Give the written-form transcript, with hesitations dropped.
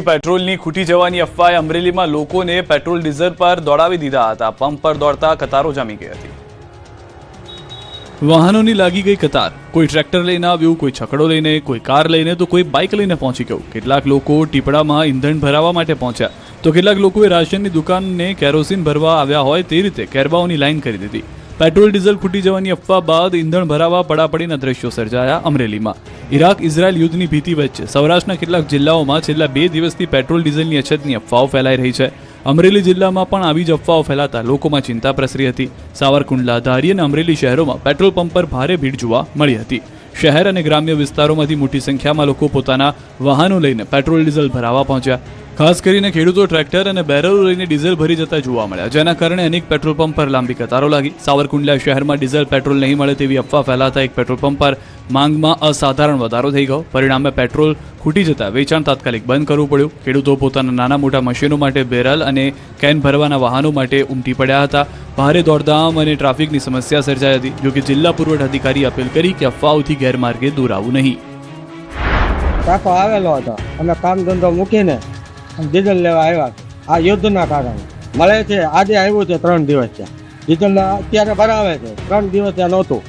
પેટ્રોલની ખૂટી જવાની અફવાએ અમરેલીમાં લોકોને પેટ્રોલ ડીઝલ પર દોડાવી દીધા હતા। પંપ પર દોડતા કતારો જામી ગઈ હતી। વાહનોની લાગી ગઈ કતાર। કોઈ ટ્રેક્ટર લઈને આવ્યું, કોઈ છકડો લઈને, કોઈ કાર લઈને તો કોઈ બાઇક લઈને પહોંચી ગયું। કેટલાક લોકો ટીપડામાં ઈંધણ ભરાવવા માટે પહોંચ્યા તો કેટલાક લોકોએ રાશનની દુકાનને કેરોસીન ભરવા આવ્યા હોય તે રીતે કેરબાઓની લાઈન કરી દીધી। પેટ્રોલ ડીઝલ ખૂટી જવાની અફવા બાદ ઈંધણ ભરાવા પડાપડીના દ્રશ્યો સર્જાયા અમરેલીમાં। ઇરાક ઇઝરાયલ યુદ્ધની ભીતિ વચ્ચે સૌરાષ્ટ્રના કેટલાક જિલ્લાઓમાં છેલ્લા 2 દિવસથી પેટ્રોલ ડીઝલની અછતની અફવાઓ ફેલાઈ રહી છે। અમરેલી જિલ્લામાં પણ આવી જ અફવાઓ ફેલાતા લોકોમાં ચિંતા પ્રસરી હતી। સાવરકુંડલા, ધારી અને અમરેલી શહેરોમાં પેટ્રોલ પંપ પર ભારે ભીડ જોવા મળી હતી। શહેર અને ગ્રામ્ય વિસ્તારોમાંથી મોટી સંખ્યામાં લોકો પોતાના વાહનો લઈને પેટ્રોલ ડીઝલ ભરાવા પહોંચ્યા। ખાસ કરીને ખેડૂતો ટ્રેક્ટર અને બેરલો લઈને ડીઝલ ભરી જતા જોવા મળ્યા, જેના કારણે અનેક પેટ્રોલ પંપ પર લાંબી કતારો લાગી। સાવરકુંડલા શહેરમાં ડીઝલ પેટ્રોલ નહીં મળે તેવી અફવા ફેલાતા એક પેટ્રોલ પંપ પર માંગમાં અસાધારણ વધારો થઈ ગયો। પરિણામે પેટ્રોલ ખૂટી જતા વેચાણ તાત્કાલિક બંધ કરવું પડ્યું। ખેડૂતો પોતાના નાના મોટા મશીનો માટે બેરલ અને કેન ભરવાના વાહનો માટે ઉમટી પડ્યા હતા। ભારે દોડધામ અને ટ્રાફિકની સમસ્યા સર્જાઈ હતી। જોકે જિલ્લા પુરવઠા અધિકારી અપીલ કરી કે અફવાઓથી ગેરમાર્ગે દોરાવું નહીં। કાકો આવેલો હતો, અમે કામ ધંધો મૂકીને ડીઝલ લેવા આવ્યા। આ યુદ્ધના કારણે મળે છે। આજે આવ્યું છે 3 દિવસ છે, ડીઝલ અત્યારે ભરાવે છે, 3 દિવસ ત્યાં નહોતું।